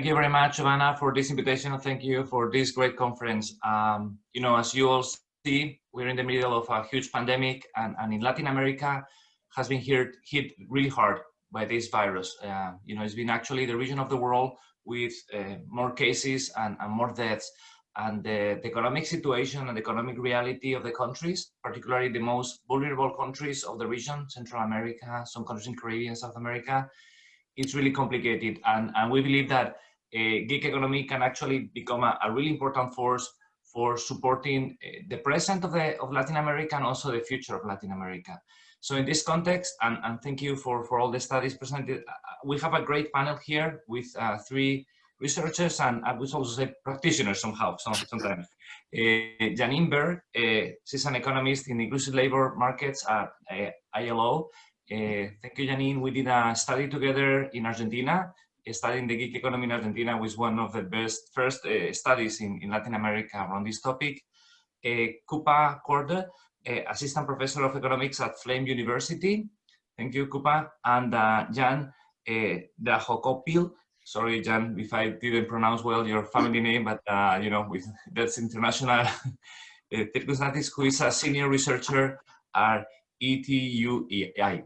Thank you very much, Giovanna, for this invitation, and thank you for this great conference. As you all see, we're in the middle of a huge pandemic, and in Latin America has been hit really hard by this virus. It's been actually the region of the world with more cases and more deaths. And the economic situation and the economic reality of the countries, particularly the most vulnerable countries of the region, Central America, some countries in Caribbean, South America, it's really complicated. And we believe that gig economy can actually become a really important force for supporting the present of Latin America and also the future of Latin America. So in this context, and thank you for all the studies presented, we have a great panel here with three researchers and I would also say practitioners sometimes. Janine Berg, she's an economist in inclusive labor markets at ILO. Thank you, Janine. We did a study together in Argentina. Studying the gig economy in Argentina was one of the first studies in Latin America around this topic. Korde, assistant professor of economics at Flame University. Thank you, Kupa. And Jan Drahokoupil. Sorry, Jan, if I didn't pronounce well your family name, but that's international circumstances, who is a senior researcher at ETUEI.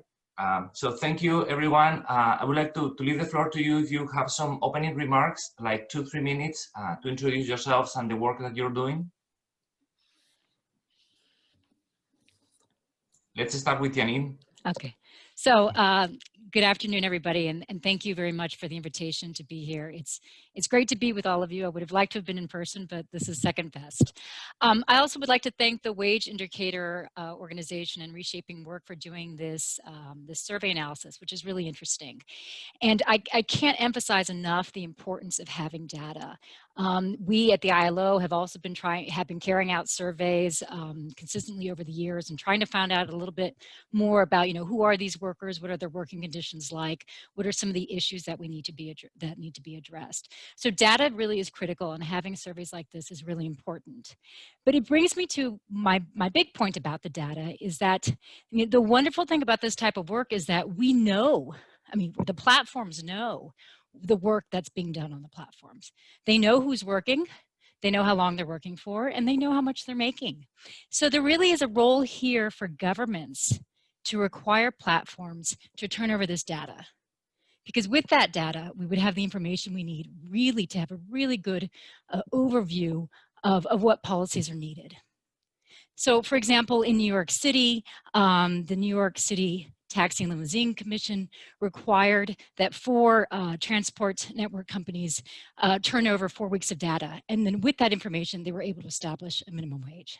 So thank you, everyone. I would like to leave the floor to you if you have some opening remarks, like 2-3 minutes to introduce yourselves and the work that you're doing. Let's start with Janine. Okay, so good afternoon, everybody, and thank you very much for the invitation to be here. It's great to be with all of you. I would have liked to have been in person, but this is second best. I also would like to thank the WageIndicator organization and Reshaping Work for doing this survey analysis, which is really interesting. And I can't emphasize enough the importance of having data. We at the ILO have also been carrying out surveys consistently over the years and trying to find out a little bit more about, who are these workers, what are their working conditions like, what are some of the issues that need to be addressed. So data really is critical, and having surveys like this is really important. But it brings me to my big point about the data is that the wonderful thing about this type of work is that we know, the platforms know the work that's being done on the platforms. They know who's working, they know how long they're working for, and they know how much they're making. So there really is a role here for governments to require platforms to turn over this data. Because with that data, we would have the information we need really to have a really good overview of what policies are needed. So for example, in New York City, the New York City Taxi and Limousine Commission required that 4 transport network companies turn over 4 weeks of data. And then with that information, they were able to establish a minimum wage.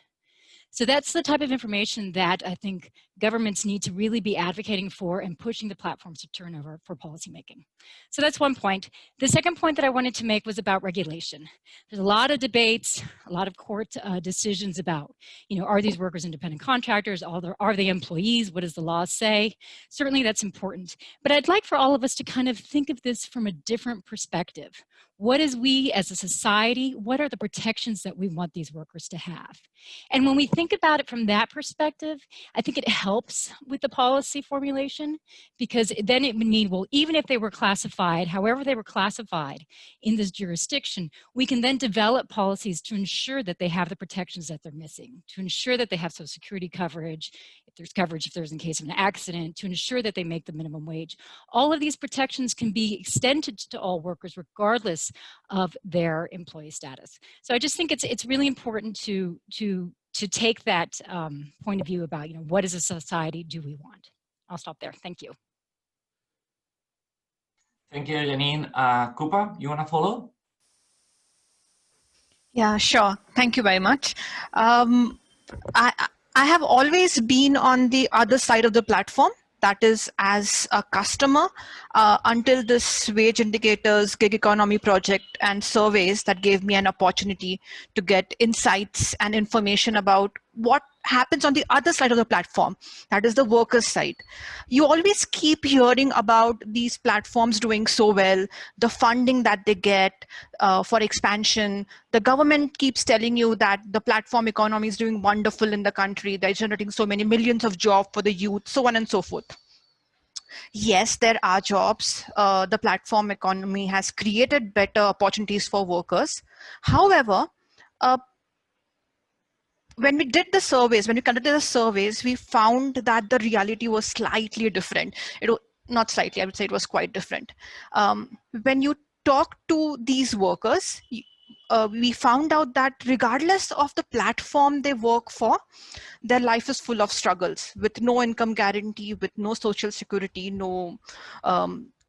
So that's the type of information that I think governments need to really be advocating for and pushing the platforms to turn over for policymaking. So that's one point. The second point that I wanted to make was about regulation. There's a lot of debates, a lot of court decisions about, are these workers independent contractors? Are they employees? What does the law say? Certainly that's important. But I'd like for all of us to kind of think of this from a different perspective. What is we as a society, what are the protections that we want these workers to have? And when we think about it from that perspective, I think it helps with the policy formulation, because then it would mean, well, even if they were classified, however they were classified in this jurisdiction, we can then develop policies to ensure that they have the protections that they're missing, to ensure that they have Social Security coverage, if there's in case of an accident, to ensure that they make the minimum wage. All of these protections can be extended to all workers regardless of their employee status. So I just think it's really important to take that point of view about, what as a society do we want? I'll stop there. Thank you. Thank you, Janine. Kupa, you want to follow? Yeah, sure. Thank you very much. I have always been on the other side of the platform, that is as a customer, until this wage indicators, gig economy project and surveys that gave me an opportunity to get insights and information about what happens on the other side of the platform, that is the workers' side. You always keep hearing about these platforms doing so well, the funding that they get for expansion. The government keeps telling you that the platform economy is doing wonderful in the country. They're generating so many millions of jobs for the youth, so on and so forth. Yes, there are jobs. The platform economy has created better opportunities for workers. However, when we did the surveys, when we conducted the surveys, we found that the reality was slightly different. Not slightly, I would say it was quite different. When you talk to these workers, we found out that regardless of the platform they work for, their life is full of struggles, with no income guarantee, with no social security, no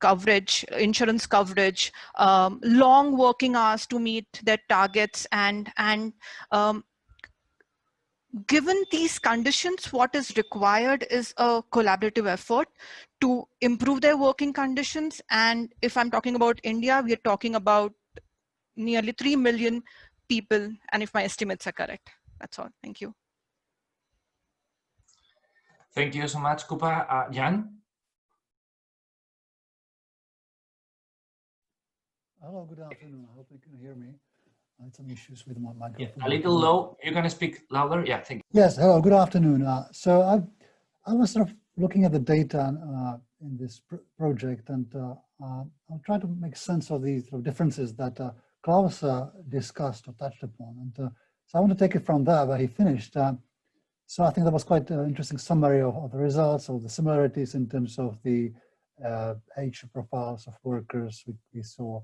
coverage, insurance coverage, long working hours to meet their targets, and given these conditions, what is required is a collaborative effort to improve their working conditions. And if I'm talking about India, we are talking about nearly 3 million people, and if my estimates are correct. That's all. Thank you. Thank you so much, Kupa. Jan? Hello, good afternoon. I hope you can hear me. I had some issues with my microphone. Yeah, a little low. You can speak louder. Yeah, thank you. Yes, hello, good afternoon. So I was sort of looking at the data in this project, and I'll try to make sense of these sort of differences that Klaus discussed or touched upon. And so I want to take it from there where he finished. So I think that was quite an interesting summary of the results, of the similarities in terms of the age profiles of workers. We saw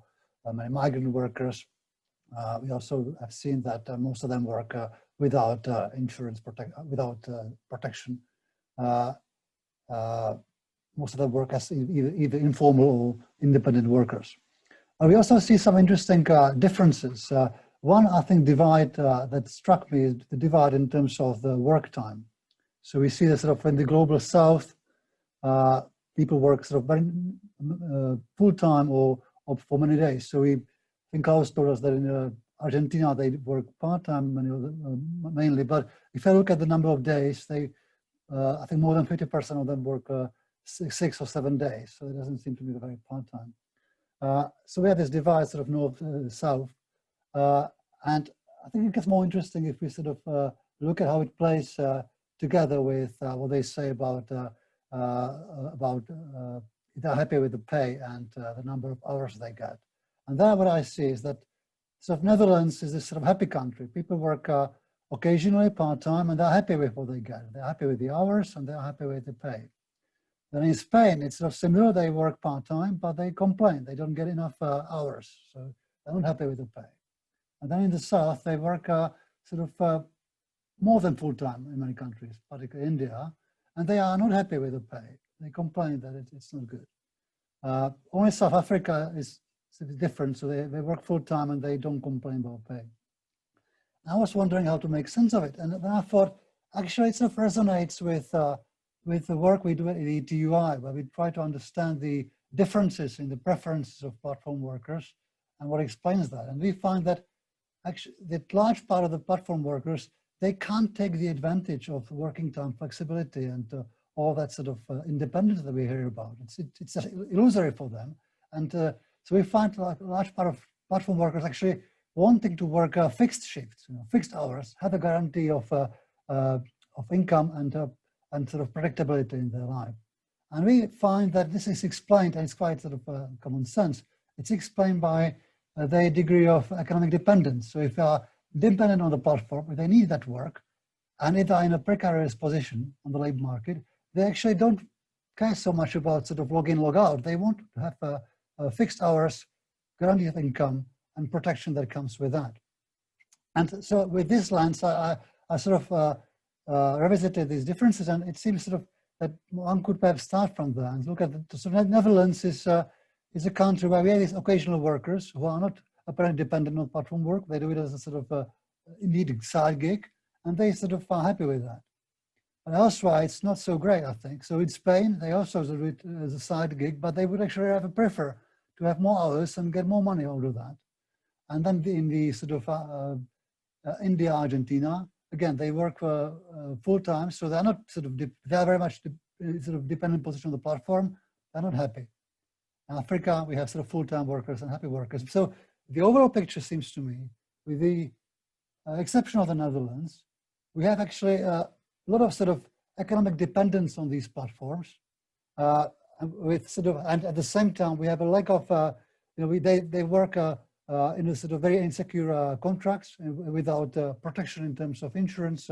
many migrant workers. We also have seen that most of them work without insurance protection. Most of them work as either informal or independent workers. We also see some interesting differences. One, I think, divide that struck me is the divide in terms of the work time. So we see that sort of in the global south, people work sort of very full-time or for many days. So I think Klaus told us that in Argentina, they work part-time mainly, but if I look at the number of days, I think more than 50% of them work 6 or 7 days. So it doesn't seem to be very part-time. So we have this divide sort of north-south. And I think it gets more interesting if we sort of look at how it plays together with what they say about if they're happy with the pay and the number of hours they get. And there what I see is that sort of Netherlands is this sort of happy country. People work occasionally part-time and they're happy with what they get. They're happy with the hours and they're happy with the pay. Then in Spain, it's sort of similar. They work part-time, but they complain. They don't get enough hours. So they're not happy with the pay. And then in the south, they work sort of more than full-time in many countries, particularly India, and they are not happy with the pay. They complain that it's not good. Only South Africa is different, so they work full-time and they don't complain about pay. I was wondering how to make sense of it, and then I thought, actually it sort of resonates with the work we do at the ETUI, where we try to understand the differences in the preferences of platform workers and what explains that. And we find that actually the large part of the platform workers, they can't take the advantage of working time flexibility and all that sort of independence that we hear about. It's illusory for them. And so we find like a large part of platform workers actually wanting to work fixed shifts, fixed hours, have a guarantee of income and sort of predictability in their life. And we find that this is explained, and it's quite sort of common sense. It's explained by their degree of economic dependence. So if they are dependent on the platform, if they need that work, and if they are in a precarious position on the labor market, they actually don't care so much about sort of log in, log out. They want to have fixed hours, guarantee of income, and protection that comes with that. And so with this lens, I sort of revisited these differences, and it seems sort of that one could perhaps start from there and look at the so Netherlands is a country where we have these occasional workers who are not apparently dependent on platform work. They do it as a sort of indeed side gig, and they sort of are happy with that. And elsewhere, it's not so great, I think. So in Spain, they also do it as a side gig, but they would actually have a prefer to have more hours and get more money out of that. And then in the sort of India, Argentina, again, they work full time, so they're not sort of, they are very much sort of dependent position on the platform. They're not happy. In Africa, we have sort of full-time workers and happy workers. So the overall picture seems to me, with the exception of the Netherlands, we have actually a lot of sort of economic dependence on these platforms. with sort of, and at the same time, we have a lack of, they work in a sort of very insecure contracts without protection in terms of insurance,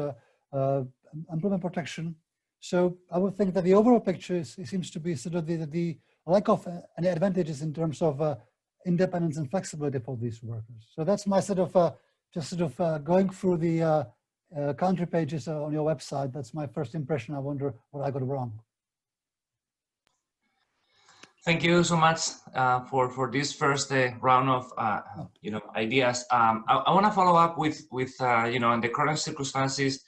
employment protection. So I would think that the overall picture seems to be sort of the lack of any advantages in terms of independence and flexibility for these workers. So that's my sort of, just sort of going through the country pages on your website. That's my first impression. I wonder what I got wrong. Thank you so much for this first round of ideas. I want to follow up with in the current circumstances,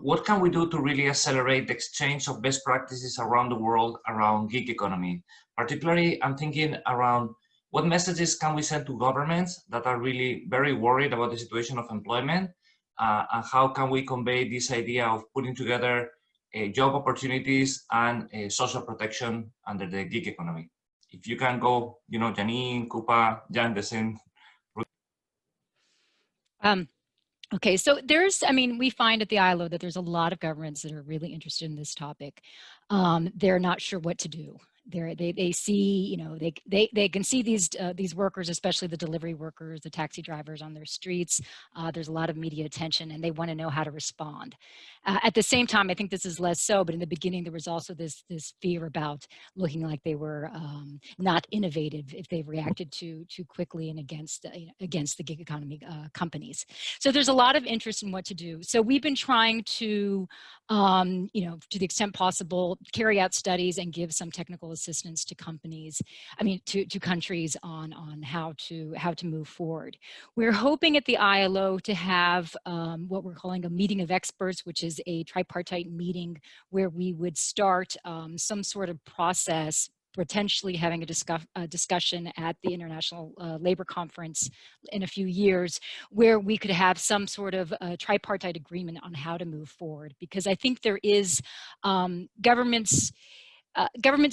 what can we do to really accelerate the exchange of best practices around the world around gig economy? Particularly, I'm thinking around what messages can we send to governments that are really very worried about the situation of employment, and how can we convey this idea of putting together job opportunities and social protection under the gig economy? If you can go, Janine, Rupa, Jan, the same. Okay, so we find at the ILO that there's a lot of governments that are really interested in this topic. They're not sure what to do. They see, they can see these workers, especially the delivery workers, the taxi drivers on their streets. There's a lot of media attention, and they want to know how to respond. At the same time, I think this is less so, but in the beginning there was also this fear about looking like they were not innovative if they reacted too quickly and against the gig economy companies. So there's a lot of interest in what to do. So we've been trying to, to the extent possible, carry out studies and give some technical assistance to companies, to countries on how to move forward. We're hoping at the ILO to have what we're calling a meeting of experts, which is a tripartite meeting where we would start some sort of process, potentially having a discussion at the International Labor Conference in a few years, where we could have some sort of tripartite agreement on how to move forward. Because I think there is governments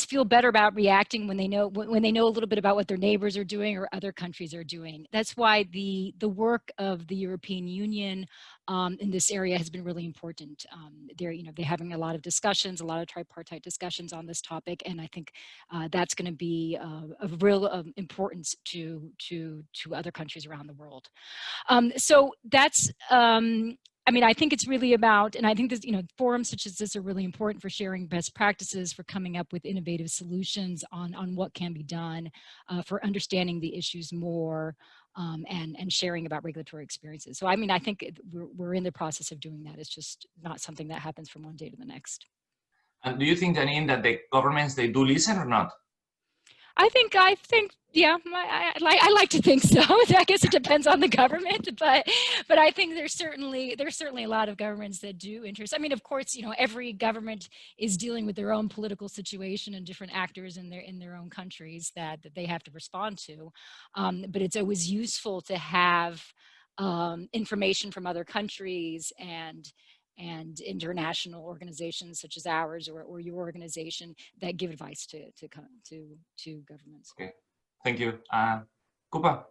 feel better about reacting when they know a little bit about what their neighbors are doing or other countries are doing. That's why the work of the European Union in this area has been really important. They're having a lot of discussions, a lot of tripartite discussions on this topic, and I think that's going to be of real importance to other countries around the world. So that's. I think it's really about, and I think this, forums such as this are really important for sharing best practices, for coming up with innovative solutions on what can be done, for understanding the issues more, and sharing about regulatory experiences. So, I think we're in the process of doing that. It's just not something that happens from one day to the next. And do you think, Janine, that the governments, they do listen or not? I think, yeah, I like to think so. I guess it depends on the government, but I think there's certainly a lot of governments that do interest. Of course, every government is dealing with their own political situation and different actors in their own countries that they have to respond to. But it's always useful to have information from other countries and international organizations such as ours or your organization that give advice to governments. Okay, thank you. Rupa.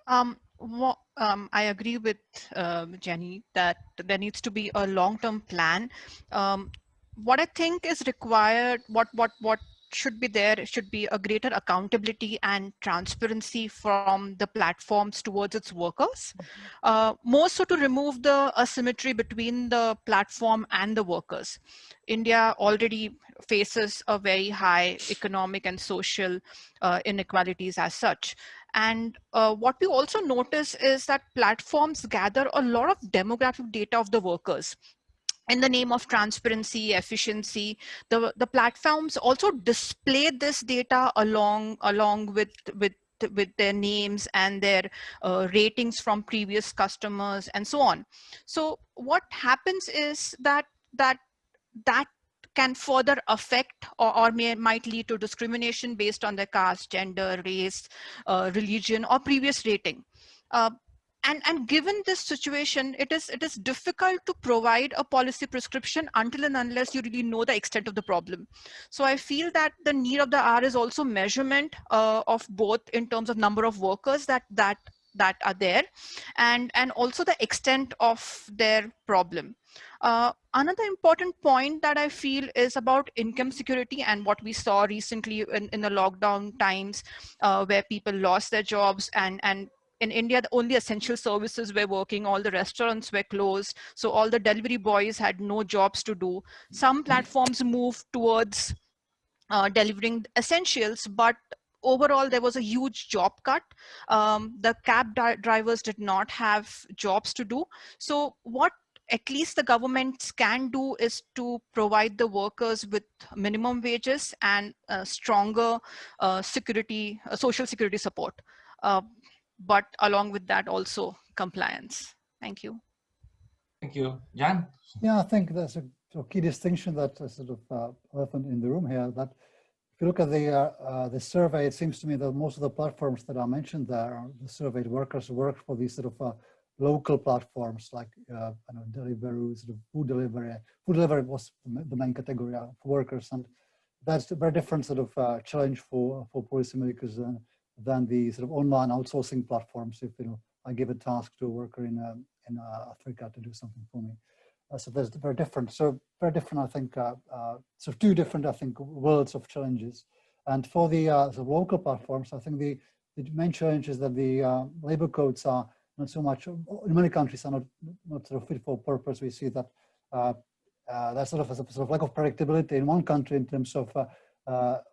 I agree with Jenny that there needs to be a long-term plan. What I think is required, what should be there, it should be a greater accountability and transparency from the platforms towards its workers. More so to remove the asymmetry between the platform and the workers. India already faces a very high economic and social inequalities as such. And what we also notice is that platforms gather a lot of demographic data of the workers. In the name of transparency, efficiency, the platforms also display this data along with their names and their ratings from previous customers and so on. So what happens is that can further affect or might lead to discrimination based on their caste, gender, race, religion, or previous rating. And given this situation, it is difficult to provide a policy prescription until and unless you really know the extent of the problem. So I feel that the need of the hour is also measurement of both in terms of number of workers that that are there, and also the extent of their problem. Another important point that I feel is about income security, and what we saw recently in the lockdown times, where people lost their jobs, and in India, only essential services were working, all the restaurants were closed, so all the delivery boys had no jobs to do. Some platforms moved towards delivering essentials, but overall there was a huge job cut. The cab drivers did not have jobs to do. So what at least the governments can do is to provide the workers with minimum wages and stronger social security support. But along with that also compliance. Thank you. Thank you. Jan? Yeah, I think that's a key distinction that is sort of elephant in the room here. That if you look at the survey, it seems to me that most of the platforms that are mentioned there, the surveyed workers work for these sort of local platforms like Deliveroo, sort of food delivery. Food delivery was the main category for workers, and that's a very different sort of challenge for policymakers than the sort of online outsourcing platforms. If I give a task to a worker in Africa to do something for me, so there's very different. So very different, I think. So two different, I think, worlds of challenges. And for the local platforms, I think the main challenge is that the labor codes are not so much, in many countries, are not sort of fit for purpose. We see that there's sort of a sort of lack of predictability in one country in terms of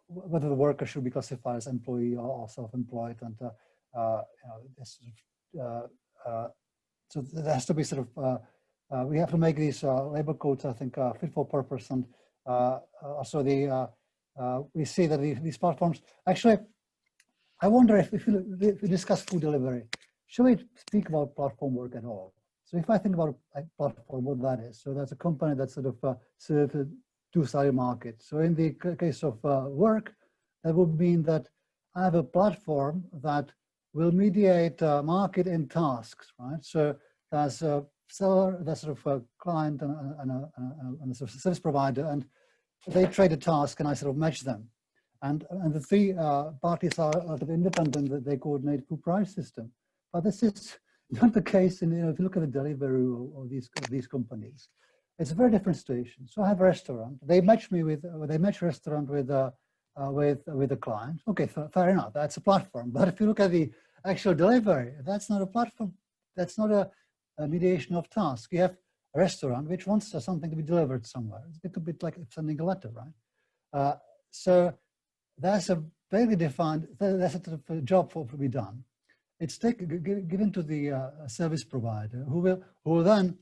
whether the worker should be classified as employee or self-employed, and so there has to be sort of we have to make these labor codes, I think, fit for purpose, and also we see that these platforms actually. I wonder if we discuss food delivery, should we speak about platform work at all? So if I think about a platform, what that is, so that's a company that sort of serves a two-sided market. So in the case of work, that would mean that I have a platform that will mediate market and tasks, right? So there's a seller, there's sort of a client and a sort of service provider, and they trade a task and I sort of match them. And the three parties are sort of independent, that they coordinate through price system. But this is not the case in, if you look at the Deliveroo or these companies. It's a very different situation. So I have a restaurant. They match me with, they match restaurant with a client. Okay, fair enough. That's a platform. But if you look at the actual delivery, that's not a platform. That's not a mediation of tasks. You have a restaurant which wants something to be delivered somewhere. It's a bit like sending a letter, right? So there's a very defined, there's a sort of job to be done. It's given to the service provider, who will then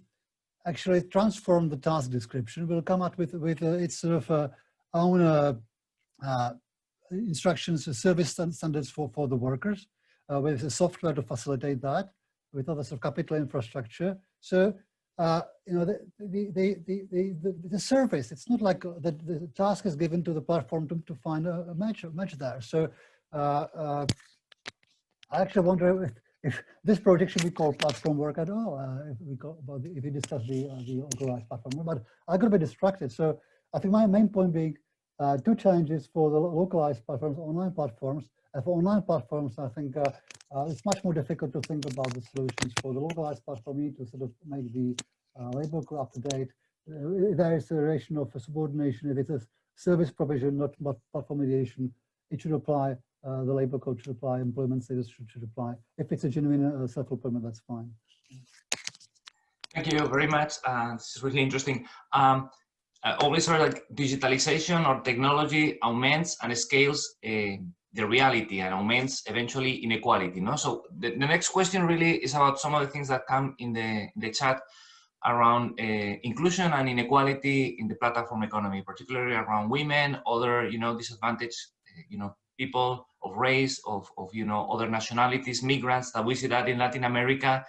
actually transform the task description, will come up with its sort of own instructions, service standards for the workers, with a software to facilitate that, with other sort of capital infrastructure. So the service, it's not like the task is given to the platform to find a match there. So I actually wonder if this project should be called platform work at all, if we discuss the organized platform. But I got a bit distracted. So I think my main point being two challenges for the localized platforms, online platforms. For online platforms, I think it's much more difficult to think about the solutions. For the localized platform, you need to sort of make the labor code up to date. There is a relation of subordination. If it's a service provision, not platform mediation, it should apply. The labor code should apply, employment status should apply. If it's a genuine self-employment, that's fine. Thank you very much. This is really interesting. Always sort of like digitalization or technology augments and scales the reality and augments eventually inequality. No? So the next question really is about some of the things that come in the chat around inclusion and inequality in the platform economy, particularly around women, other disadvantaged people of race, of other nationalities, migrants. That we see that in Latin America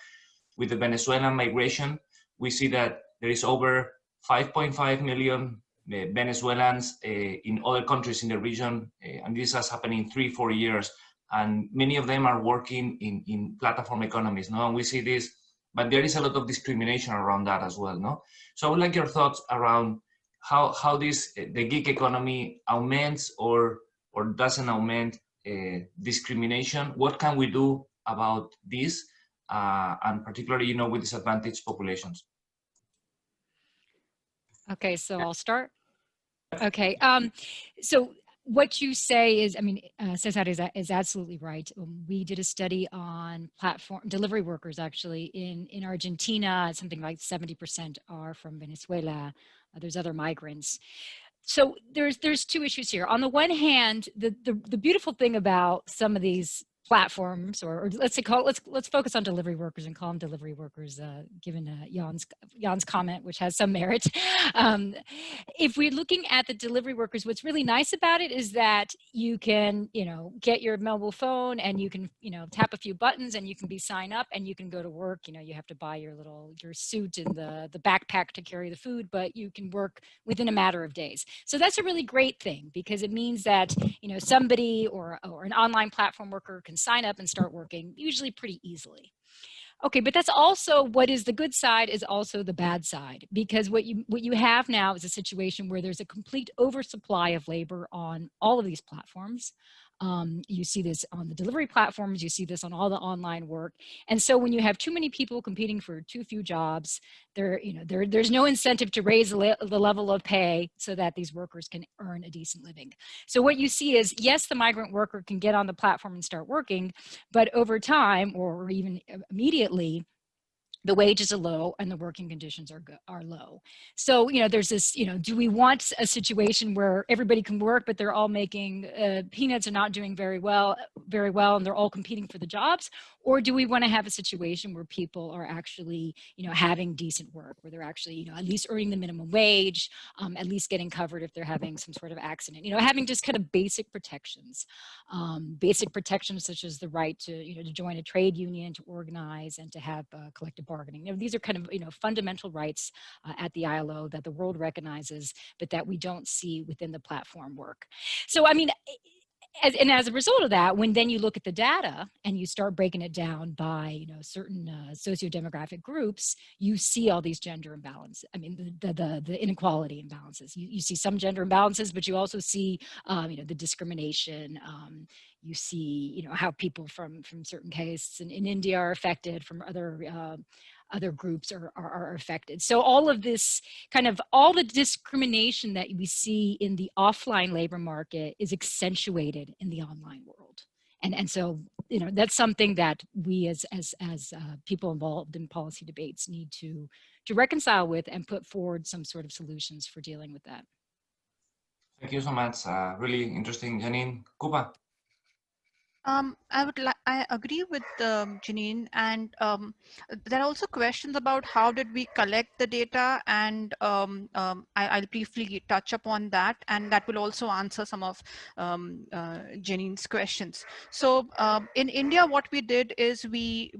with the Venezuelan migration. We see that there is over 5.5 million Venezuelans in other countries in the region, and this has happened in 3-4 years, and many of them are working in platform economies. No, and we see this, but there is a lot of discrimination around that as well. No, so I would like your thoughts around how the gig economy augments or doesn't augment discrimination. What can we do about this, and particularly, you know, with disadvantaged populations. Okay, so I'll start. Okay, so what you say is, I mean, César is absolutely right. We did a study on platform delivery workers actually in Argentina. Something like 70% are from Venezuela. There's other migrants. So there's two issues here. On the one hand, the beautiful thing about some of these platforms, or let's say let's focus on delivery workers and call them delivery workers, given Jan's comment, which has some merit. If we're looking at the delivery workers, what's really nice about it is that you can, you know, get your mobile phone and you can, you know, tap a few buttons and you can sign up and you can go to work. You know, you have to buy your suit and the backpack to carry the food, but you can work within a matter of days. So that's a really great thing, because it means that, you know, somebody or an online platform worker can sign up and start working usually pretty easily. Okay, but that's also what is the good side is also the bad side, because what you have now is a situation where there's a complete oversupply of labor on all of these platforms. You see this on the delivery platforms, you see this on all the online work. And so when you have too many people competing for too few jobs, there's no incentive to raise the level of pay so that these workers can earn a decent living. So what you see is, yes, the migrant worker can get on the platform and start working, but over time, or even immediately, the wages are low and the working conditions are low. So, you know, there's this, you know, do we want a situation where everybody can work, but they're all making peanuts and not doing very well, and they're all competing for the jobs? Or do we want to have a situation where people are actually, you know, having decent work, where they're actually, you know, at least earning the minimum wage, at least getting covered if they're having some sort of accident, you know, having just kind of basic protections such as the right to, you know, to join a trade union, to organize, and to have collective bargaining. You know, these are kind of, you know, fundamental rights at the ILO that the world recognizes, but that we don't see within the platform work. So, I mean, as a result of that, when then you look at the data and you start breaking it down by, you know, certain socio-demographic groups, you see all these gender imbalances. I mean, the inequality imbalances. You see some gender imbalances, but you also see, you know, the discrimination. You see, you know, how people from certain castes in India are affected, from other groups are affected. So all of this all the discrimination that we see in the offline labor market is accentuated in the online world. And so, you know, that's something that we as people involved in policy debates need to reconcile with and put forward some sort of solutions for dealing with that. Thank you so much. Really interesting, Janine. Kuba. I agree with Janine, and there are also questions about how did we collect the data, and I'll briefly touch upon that, and that will also answer some of Janine's questions. So in India, what we did is we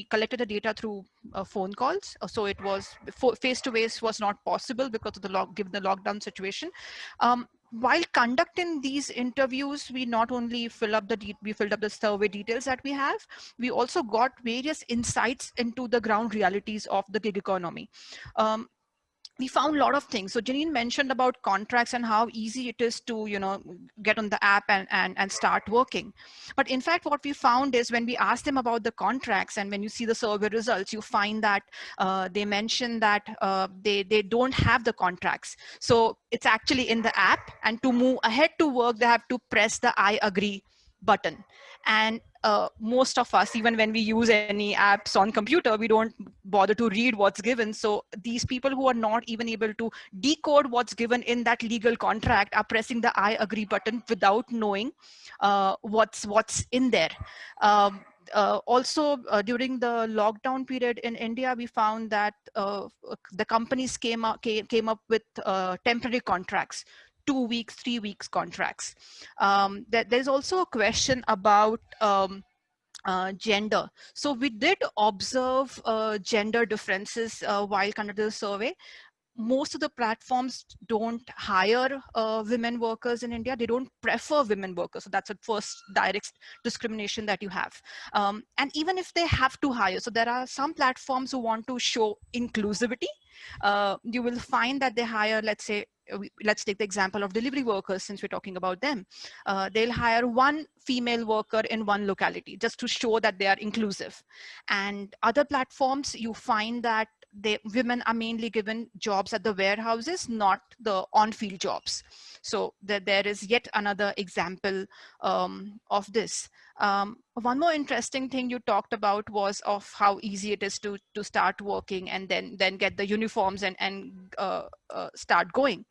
collected the data through phone calls. So it was face-to-face was not possible because of given the lockdown situation. While conducting these interviews, we not only filled up the survey details that we have, we also got various insights into the ground realities of the gig economy. We found a lot of things. So Janine mentioned about contracts and how easy it is to, you know, get on the app and start working. But in fact, what we found is when we asked them about the contracts, and when you see the survey results, you find that they mention that they don't have the contracts. So it's actually in the app, and to move ahead to work, they have to press the I agree button. And most of us, even when we use any apps on computer, we don't bother to read what's given. So these people who are not even able to decode what's given in that legal contract are pressing the I agree button without knowing what's in there. Also, during the lockdown period in India, we found that the companies came up with temporary contracts, 2 weeks, 3 weeks contracts. There's also a question about gender. So we did observe gender differences while conducting the survey. Most of the platforms don't hire women workers in India. They don't prefer women workers. So that's a first direct discrimination that you have. And even if they have to hire, so there are some platforms who want to show inclusivity. You will find that they hire, let's say, let's take the example of delivery workers, since we're talking about them. They'll hire one female worker in one locality just to show that they are inclusive. And other platforms, you find that women are mainly given jobs at the warehouses, not the on-field jobs. So there is yet another example of this. One more interesting thing you talked about was of how easy it is to start working and then get the uniforms and start going.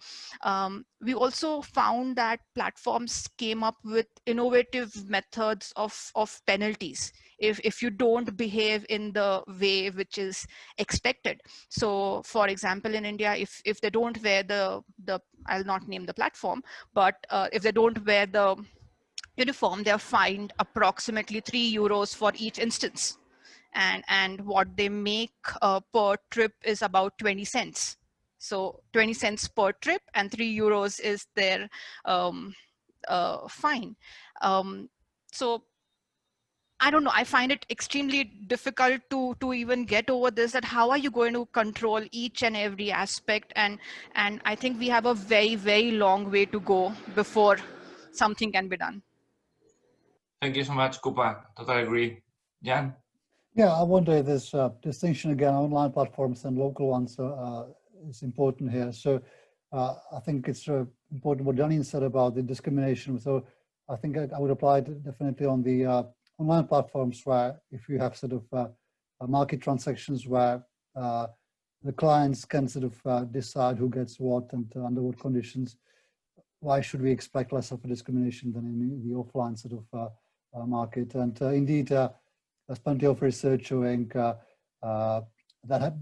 We also found that platforms came up with innovative methods of penalties if you don't behave in the way which is expected. So for example, in India, if they don't wear the I'll not name the platform, but if they don't wear the uniform, they're fined approximately €3 for each instance. And what they make per trip is about 20 cents. So 20 cents per trip and €3 is their fine. So I don't know, I find it extremely difficult to even get over this, that how are you going to control each and every aspect? And I think we have a very, very long way to go before something can be done. Thank you so much, Kupa. Totally agree. Jan? Yeah, I wonder this distinction again, online platforms and local ones is important here. So I think it's important what Janine said about the discrimination. So I think I would apply it definitely on the online platforms, where if you have sort of market transactions where the clients can sort of decide who gets what and under what conditions, why should we expect less of a discrimination than in the offline sort of market? And indeed, there's plenty of research showing that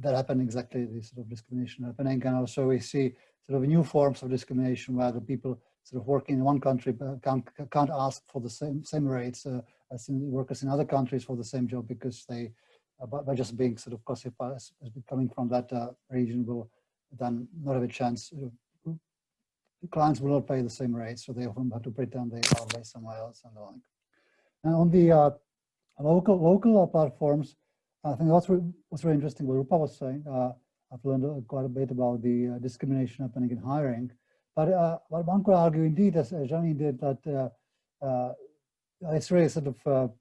happen exactly, this sort of discrimination happening. And also we see sort of new forms of discrimination where the people sort of working in one country can't ask for the same rates as in workers in other countries for the same job, because they, by just being sort of classified as coming from that region, will then not have a chance. Clients will not pay the same rates, so they often have to pretend they are based somewhere else and the like. And on the local platforms, I think what's really interesting what Rupa was saying. I've learned quite a bit about the discrimination happening in hiring, but one could argue indeed, as Janine did, that it's really sort of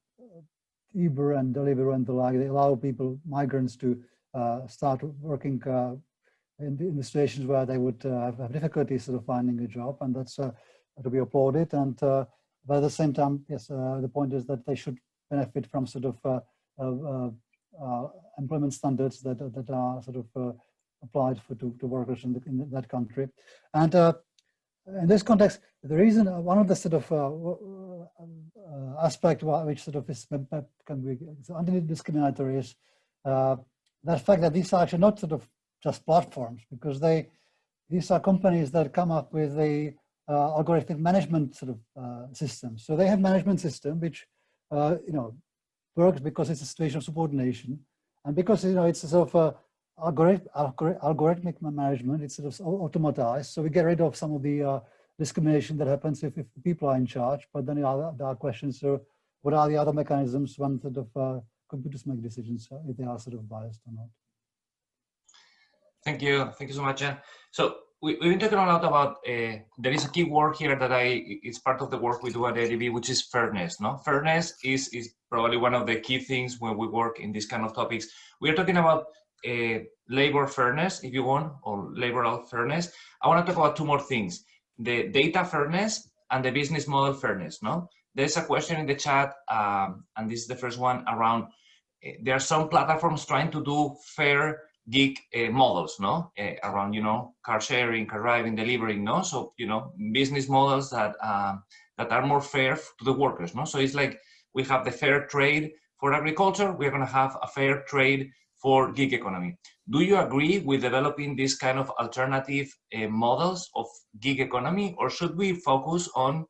Uber and Deliveroo and the like. They allow people, migrants, to start working in the situations where they would have difficulty sort of finding a job, and that's to be applauded. And but at the same time, yes, the point is that they should benefit from sort of employment standards that are sort of applied to workers in that country. And in this context, the reason, one of the sort of aspect which sort of is can be anti-discriminatory is the fact that these are actually not sort of just platforms, because these are companies that come up with a algorithmic management sort of system. So they have management system which works because it's a situation of subordination, and because it's a sort of algorithmic management, it's sort of automatized. So we get rid of some of the discrimination that happens if people are in charge. But then there are questions. So what are the other mechanisms when sort of computers make decisions, if they are sort of biased or not? Thank you so much, Jan. So we've been talking a lot about, there is a key word here that it's part of the work we do at ADB, which is fairness. No, fairness is probably one of the key things when we work in these kind of topics. We are talking about labor fairness, if you want, or laboral fairness. I want to talk about two more things: the data fairness and the business model fairness. No, there's a question in the chat, and this is the first one around. There are some platforms trying to do fair gig models, no, around car sharing, car driving, delivering, no. So business models that are more fair to the workers, no. So it's like we have the fair trade for agriculture. We're going to have a fair trade for gig economy. Do you agree with developing this kind of alternative models of gig economy, or should we focus on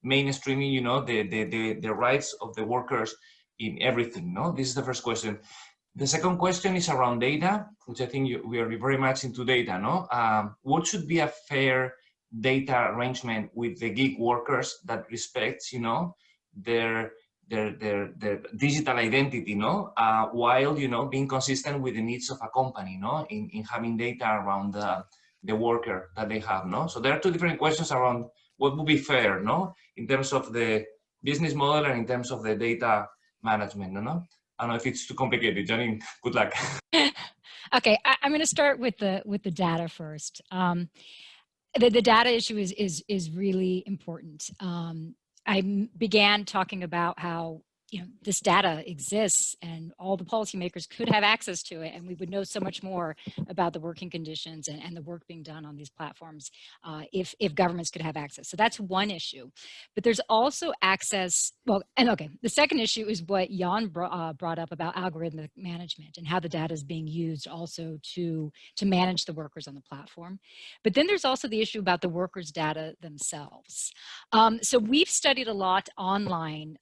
mainstreaming, the rights of the workers in everything? No, this is the first question. The second question is around data, which I think we are very much into data. No, what should be a fair data arrangement with the gig workers that respects, their digital identity, no, while being consistent with the needs of a company, no, in having data around the worker that they have, no? So there are two different questions around what would be fair, no? In terms of the business model and in terms of the data management, no? I don't know if it's too complicated. Janine, good luck. Okay, I'm going to start with the data first. The data issue is really important. I began talking about how this data exists and all the policymakers could have access to it, and we would know so much more about the working conditions and the work being done on these platforms if governments could have access. So that's one issue. But there's also access, the second issue is what Jan brought up about algorithmic management and how the data is being used also to manage the workers on the platform. But then there's also the issue about the workers' data themselves. So we've studied a lot online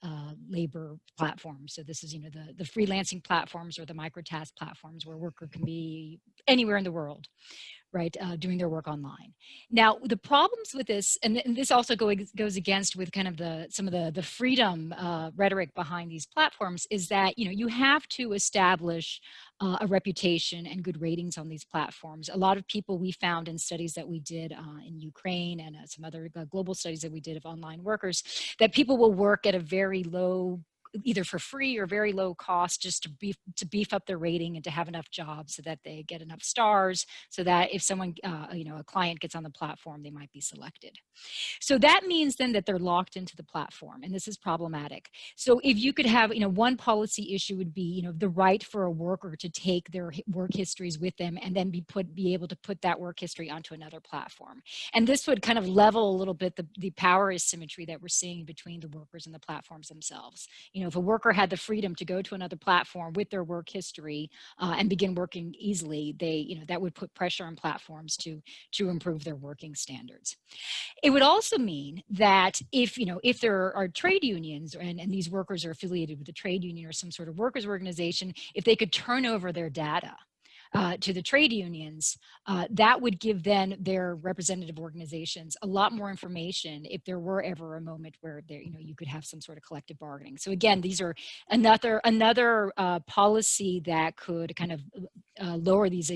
labor platforms. So this is, the freelancing platforms or the microtask platforms where a worker can be anywhere in the world, right, doing their work online. Now, the problems with this, and this also goes against with kind of some of the freedom rhetoric behind these platforms, is that, you have to establish a reputation and good ratings on these platforms. A lot of people we found in studies that we did in Ukraine and some other global studies that we did of online workers, that people will work at a very low, either for free or very low cost, just to beef up their rating and to have enough jobs so that they get enough stars, so that if someone, a client gets on the platform, they might be selected. So that means then that they're locked into the platform, and this is problematic. So if you could have, one policy issue would be, the right for a worker to take their work histories with them and then be able to put that work history onto another platform. And this would kind of level a little bit the power asymmetry that we're seeing between the workers and the platforms themselves. If a worker had the freedom to go to another platform with their work history and begin working easily, that would put pressure on platforms to improve their working standards. It would also mean that if there are trade unions and these workers are affiliated with a trade union or some sort of workers organization, if they could turn over their data to the trade unions, that would give then their representative organizations a lot more information if there were ever a moment where you could have some sort of collective bargaining. So again, these are another policy that could kind of lower these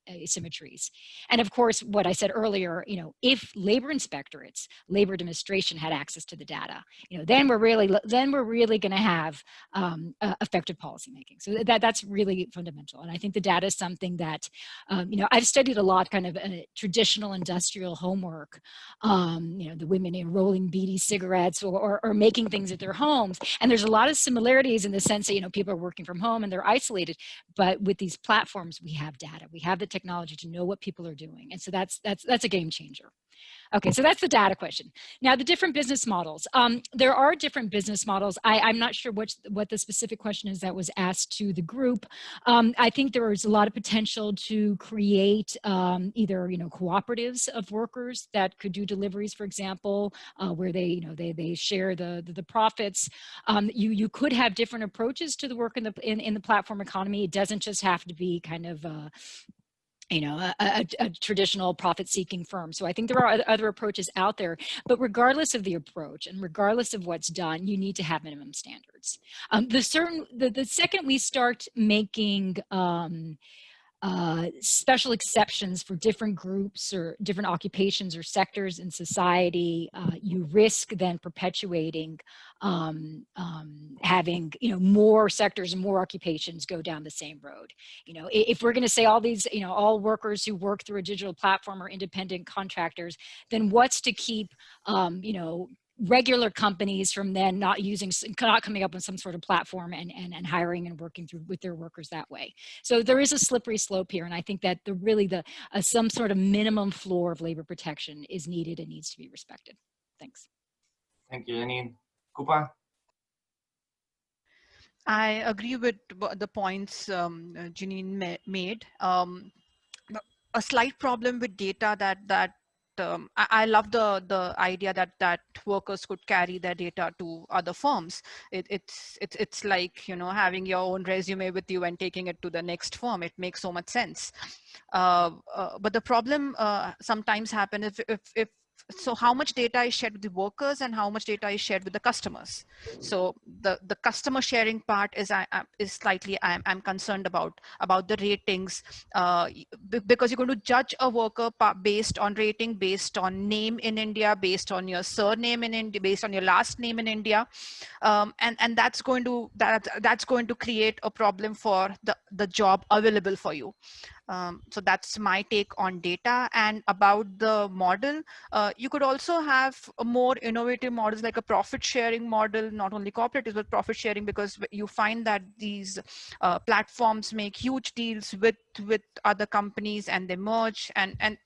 asymmetries. And of course, what I said earlier, if labor inspectorates, labor administration had access to the data, then we're really going to have effective policymaking. So that's really fundamental. And I think the data is something that, I've studied a lot, kind of traditional industrial homework, the women rolling beady cigarettes or making things at their homes. And there's a lot of similarities in the sense that, people are working from home and they're isolated. But with these platforms, we have data. We have the technology to know what people are doing. And so that's a game changer. Okay, so that's the data question. Now, the different business models. There are different business models. I'm not sure what the specific question is that was asked to the group. I think there is a lot of potential to create either cooperatives of workers that could do deliveries, for example, where they share the profits. You could have different approaches to the work in the platform economy. It doesn't just have to be kind of a traditional profit-seeking firm. So I think there are other approaches out there, but regardless of the approach and regardless of what's done, you need to have minimum standards. The second we start making special exceptions for different groups or different occupations or sectors in society, you risk then perpetuating having more sectors and more occupations go down the same road. If we're going to say all these all workers who work through a digital platform are independent contractors, then what's to keep regular companies from then not coming up with some sort of platform and hiring and working with their workers that way. So there is a slippery slope here, and I think that some sort of minimum floor of labor protection is needed and needs to be respected. Thanks. Thank you, Janine. Rupa? I agree with the points Janine made. A slight problem with data that I love the idea that workers could carry their data to other firms. It's like having your own resume with you and taking it to the next firm. It makes so much sense. But the problem sometimes happens if so how much data is shared with the workers and how much data is shared with the customers. So the customer sharing part is slightly I'm concerned about the ratings, because you're going to judge a worker based on rating, based on name in India, based on your surname in India, based on your last name in India, and that's going to create a problem for the job available for you. So that's my take on data. And about the model, you could also have more innovative models like a profit sharing model, not only cooperatives, but profit sharing, because you find that these platforms make huge deals with other companies and they merge, and a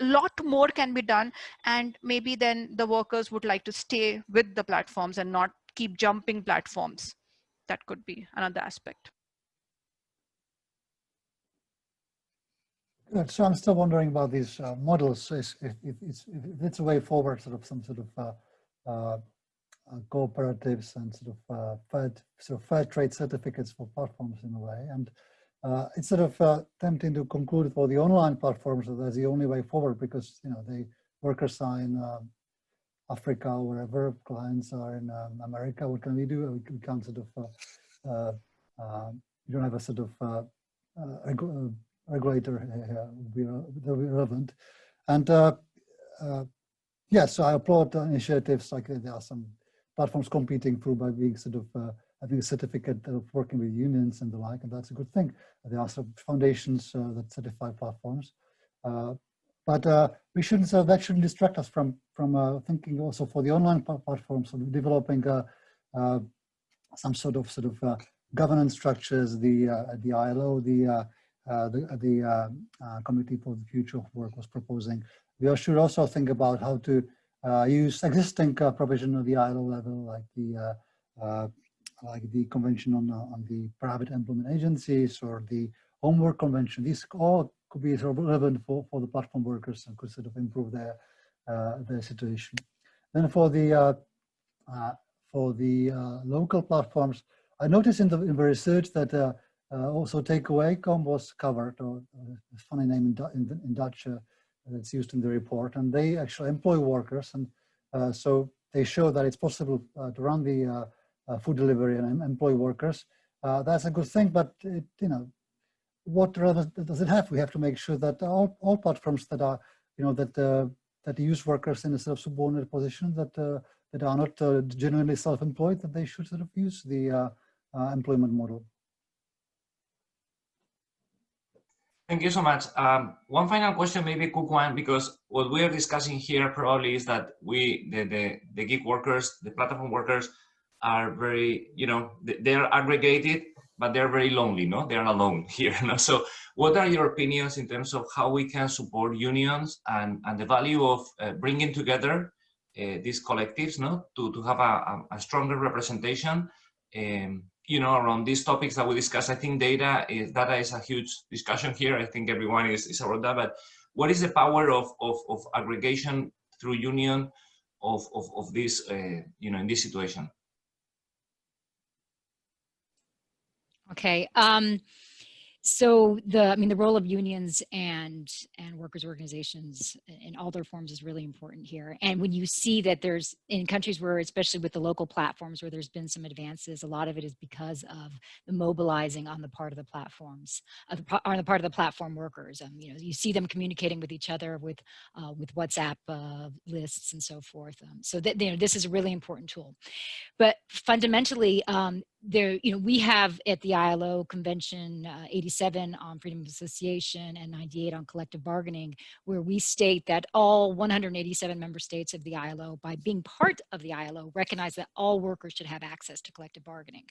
lot more can be done. And maybe then the workers would like to stay with the platforms and not keep jumping platforms. That could be another aspect. Good. So I'm still wondering about these models. If it's a way forward, sort of some sort of cooperatives and sort of fair trade certificates for platforms in a way, and it's sort of tempting to conclude for the online platforms that that's the only way forward, because the workers are in Africa or wherever, clients are in America. What can we do? We can't sort of we don't have a sort of regulator here will be relevant. And yeah, so I applaud initiatives like there are some platforms competing through by being sort of having a certificate of working with unions and the like, and that's a good thing. There are some foundations that certify platforms, but we shouldn't that shouldn't distract us from thinking also for the online platforms, of developing some sort of governance structures. The ILO, the Committee for the Future of Work was proposing. We should also think about how to use existing provision of the ILO level, like the Convention on the Private Employment Agencies or the Homework Convention. These all could be sort of relevant for the platform workers and could sort of improve their situation. Then for the local platforms, I noticed in the research that also takeaway.com was covered, or a funny name in Dutch that's used in the report, and they actually employ workers, and so they show that it's possible to run the food delivery and employ workers. That's a good thing, but what relevance does it have? We have to make sure that all platforms that are that use workers in a sort of subordinate position, that are not genuinely self-employed, that they should sort of use the employment model. Thank you so much. One final question, maybe a quick one, because what we are discussing here probably is that the gig workers, the platform workers, are very, they are aggregated, but they're very lonely, no? They are alone here, no? So what are your opinions in terms of how we can support unions and the value of bringing together these collectives, no? To have a stronger representation, around these topics that we discuss. I think data is a huge discussion here. I think everyone is around that, but what is the power of aggregation through union of this, in this situation? Okay. So the role of unions and workers' organizations in all their forms is really important here. And when you see that there's, in countries where, especially with the local platforms, where there's been some advances, a lot of it is because of the mobilizing on the part of the platforms, on the part of the platform workers. You see them communicating with each other with WhatsApp lists and so forth. So that this is a really important tool. But fundamentally, we have at the ILO Convention 87 on freedom of association and 98 on collective bargaining, where we state that all 187 member states of the ILO, by being part of the ILO, recognize that all workers should have access to collective bargaining.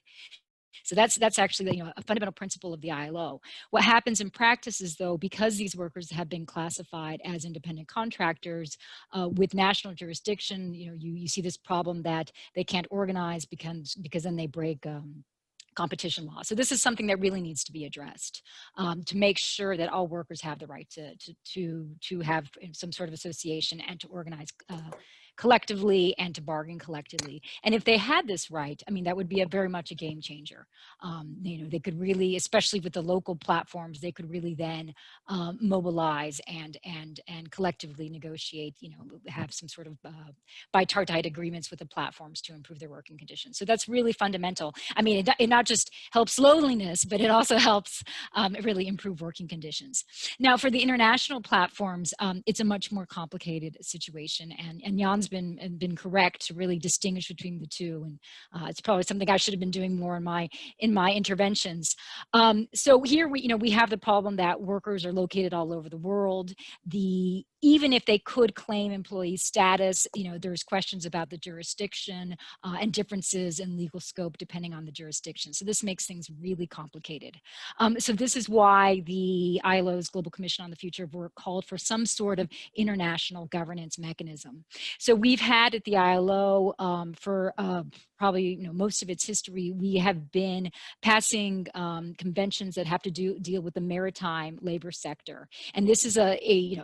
So that's actually a fundamental principle of the ILO. What happens in practice is, though, because these workers have been classified as independent contractors with national jurisdiction, you see this problem that they can't organize because then they break competition law. So this is something that really needs to be addressed to make sure that all workers have the right to have some sort of association and to organize collectively and to bargain collectively. And if they had this right, I mean, that would be very much a game changer. They could really, especially with the local platforms, they could really then mobilize and collectively negotiate, have some sort of bipartite agreements with the platforms to improve their working conditions. So that's really fundamental. I mean, it not just helps loneliness, but it also helps really improve working conditions. Now, for the international platforms, it's a much more complicated situation, and Jan's been correct to really distinguish between the two, and it's probably something I should have been doing more in my interventions. So here we have the problem that workers are located all over the world. Even if they could claim employee status, there's questions about the jurisdiction and differences in legal scope depending on the jurisdiction. So this makes things really complicated. So this is why the ILO's Global Commission on the Future of Work called for some sort of international governance mechanism. So we've had at the ILO for probably most of its history, we have been passing conventions that have to deal with the maritime labor sector. And this is a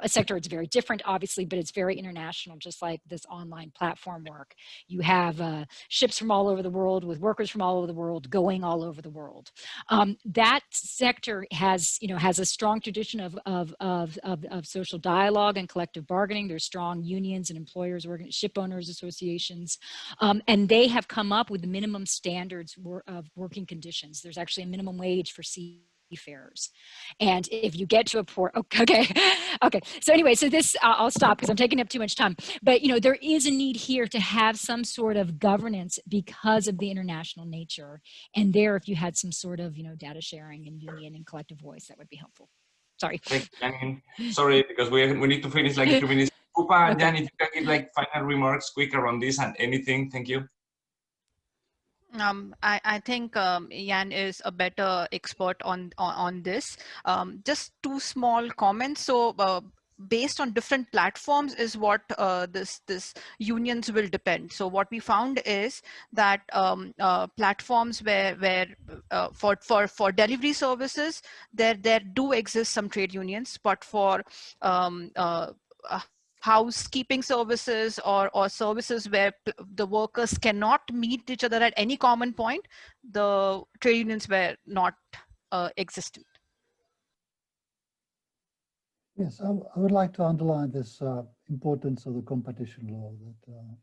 sector, it's very different, obviously, but it's very international, just like this online platform work. You have ships from all over the world with workers from all over the world going all over the world. That sector has a strong tradition of social dialogue and collective bargaining. There's strong unions and employers, ship owners associations, and they have come up with the minimum standards of working conditions. There's actually a minimum wage for seafarers. And if you get to a port, okay. So anyway, so this, I'll stop because I'm taking up too much time. But, there is a need here to have some sort of governance because of the international nature. And there, if you had some sort of, data sharing and union and collective voice, that would be helpful. Sorry. Thank you, Janine. Sorry, because we need to finish like in 2 minutes. Rupa and Janine, if you can give like final remarks quicker on this and anything, thank you. I think Jan is a better expert on this. Just two small comments. So based on different platforms is what this unions will depend. So what we found is that platforms where for delivery services there do exist some trade unions, but for housekeeping services or services where the workers cannot meet each other at any common point, the trade unions were not existent. Yes, I would like to underline this importance of the competition law that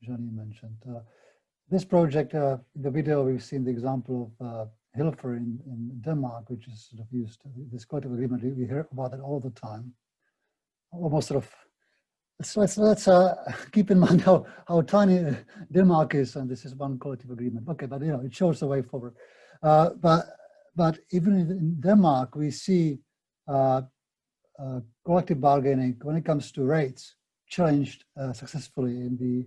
Janine mentioned. This project, in the video, we've seen the example of Hilfer in Denmark, which is sort of used, this collective agreement. We hear about it all the time. Almost sort of, so let's keep in mind how tiny Denmark is, and this is one collective agreement. Okay, but it shows the way forward. But even in Denmark, we see collective bargaining when it comes to rates challenged successfully in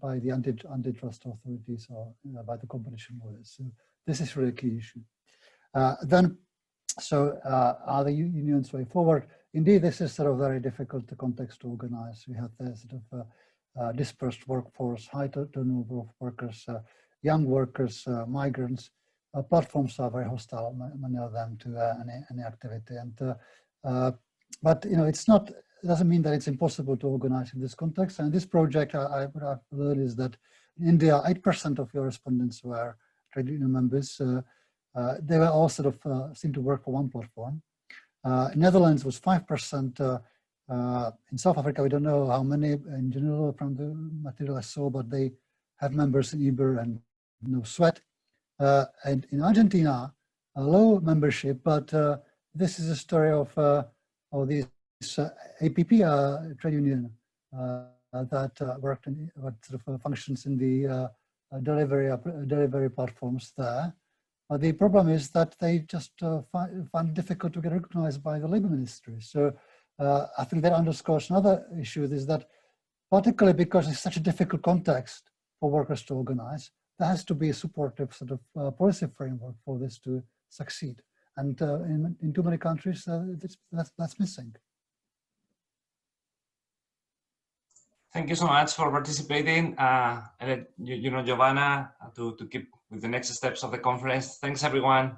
by the antitrust authorities or by the competition lawyers. So this is really a key issue. So are the unions way forward? Indeed, this is sort of very difficult context to organize. We have the sort of dispersed workforce, high turnover of workers, young workers, migrants. Platforms are very hostile, many of them, to any activity. And but it doesn't mean that it's impossible to organize in this context. And this project, what I've learned is that in India, 8% of your respondents were trade union members. They were all sort of seemed to work for one platform. Netherlands was 5%. In South Africa, we don't know how many in general from the material I saw, but they have members in Uber and no sweat. And in Argentina, a low membership, but this is a story of these APP trade union that worked in what sort of functions in the delivery platforms there. The problem is that they just find it difficult to get recognized by the labor ministry. So I think that underscores another issue, is that particularly because it's such a difficult context for workers to organize, there has to be a supportive sort of policy framework for this to succeed. And in too many countries, that's missing. Thank you so much for participating. And Giovanna, to keep with the next steps of the conference. Thanks, everyone.